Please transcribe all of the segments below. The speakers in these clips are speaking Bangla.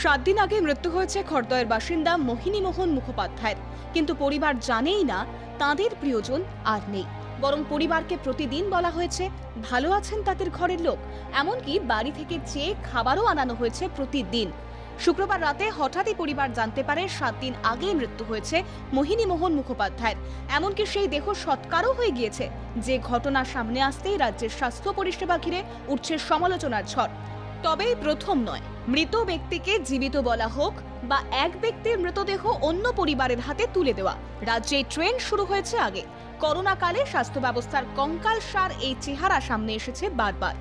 7 দিন আগে মৃত্যু হয়েছে খড়দহের বাসিন্দা মোহিনী মোহন মুখোপাধ্যায়ের। কিন্তু পরিবার জানেই না তাদের প্রিয়জন আর নেই, বরং পরিবারকে প্রতিদিন বলা হয়েছে ভালো আছেন তাদের ঘরের লোক। এমনকি বাড়ি থেকে চেয়ে খাবারও আনানো হয়েছে প্রতিদিন। শুক্রবার রাতে হঠাৎই পরিবার জানতে পারে 7 দিন আগে মৃত্যু হয়েছে মোহিনী মোহন মুখোপাধ্যায়ের। এমনকি সেই দেহ সৎকারও হয়ে গিয়েছে। যে ঘটনা সামনে আসতেই রাজ্যের স্বাস্থ্য পরিষেবা ঘিরে উঠছে সমালোচনার ঝড়। তবে প্রথম নয়, মৃত ব্যক্তিকে জীবিত বলা হোক বা এক ব্যক্তির মৃতদেহ অন্য পরিবারের হাতে তুলে দেওয়া, রাজ্যে ট্রেন্ড শুরু হয়েছে আগে। করোনাকালে স্বাস্থ্য ব্যবস্থার কঙ্কালসার এই চেহারা সামনে এসেছে বারবার।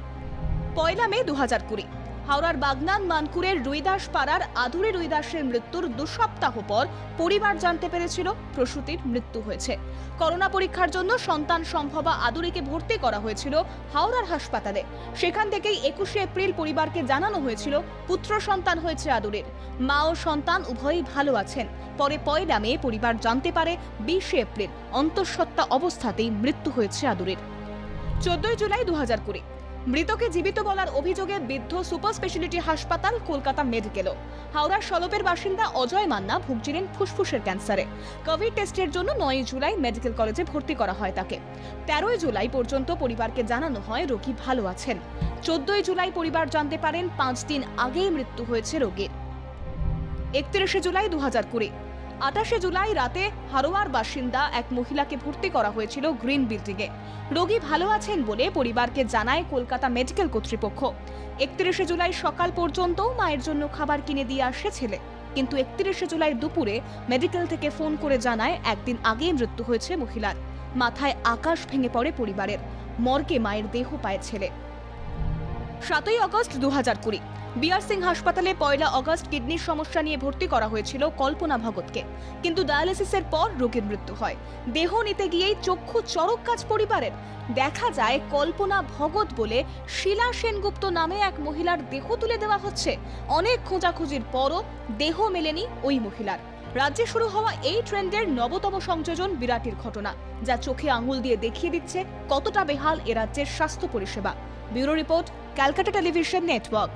1 মে 2020 হাওড়ার বাগনান মানকুরের রুইদাস পাড়ার আদুরে রুইদাসের মৃত্যুর 2 সপ্তাহ পর পরিবার জানতে পেরেছিল প্রসূতির মৃত্যু হয়েছে। করোনা পরীক্ষার জন্য সন্তান সম্ভবা আদুরিকে ভর্তি করা হয়েছিল হাওড়ার হাসপাতালে। সেখান থেকেই 21 এপ্রিল পরিবারকে জানানো হয়েছিল পুত্র সন্তান হয়েছে আদুরের। মা ও সন্তান উভয়ই ভালো আছেন। পরে 1 মে পরিবার জানতে পারে 20 এপ্রিল অন্তঃসত্ত্বা অবস্থাতেই মৃত্যু হয়েছে আদুরের। 14 জুলাই 2020 মৃতকে জীবিত বলার অভিযোগে বিদ্ধ সুপার স্পেশালিটি হাসপাতাল কলকাতা মেডিকেলও। হাওড়ার সলপের বাসিন্দা অজয় মান্না ভুগছিলেন ফুসফুসের ক্যান্সারে। কোভিড টেস্টের জন্য 9 জুলাই মেডিকেল কলেজে ভর্তি করা হয় তাকে। 13 জুলাই পর্যন্ত পরিবারকে জানানো হয় রোগী ভালো আছেন। 14 জুলাই পরিবার জানতে পারেন 5 দিন আগেই মৃত্যু হয়েছে রোগীর। 31 জুলাই 2020 28 জুলাই রাতে হারোয়ার বাসিন্দা এক মহিলাকে ভর্তি করা হয়েছিল গ্রিন বিল্ডিংয়ে। রোগী ভালো আছেন বলে পরিবারকে জানায় কলকাতা মেডিকেল কর্তৃপক্ষ। 31 জুলাই সকাল পর্যন্ত মায়ের জন্য খাবার কিনে দিয়ে আসে ছেলে। কিন্তু 31 জুলাই দুপুরে মেডিকেল থেকে ফোন করে জানায় একদিন আগেই মৃত্যু হয়েছে মহিলার। মাথায় আকাশ ভেঙে পড়ে পরিবারের। মর্গে মায়ের দেহ পায় ছেলে। 7 আগস্ট 2020 বিআর সিং হাসপাতালে 1 আগস্ট কিডনির সমস্যা নিয়ে ভর্তি করা হয়েছিল কল্পনা ভগতকে। কিন্তু ডায়ালিসিসের পর রোগীর মৃত্যু হয়। দেহ নিতে গিয়েই চক্ষু চড়ক কাজ পরিবারের। দেখা যায় কল্পনা ভগত বলে শিলা সেনগুপ্ত নামে এক মহিলার দেহ তুলে দেওয়া হচ্ছে। অনেক খোঁজাখুঁজির পরও দেহ মেলেনি ওই মহিলার। রাজ্যে শুরু হওয়া এই ট্রেন্ডের নবতম সংযোজন বিরাটির ঘটনা, যা চোখে আঙুল দিয়ে দেখিয়ে দিচ্ছে কতটা বেহাল এ রাজ্যের স্বাস্থ্য পরিষেবা। Bureau report, Calcutta television network.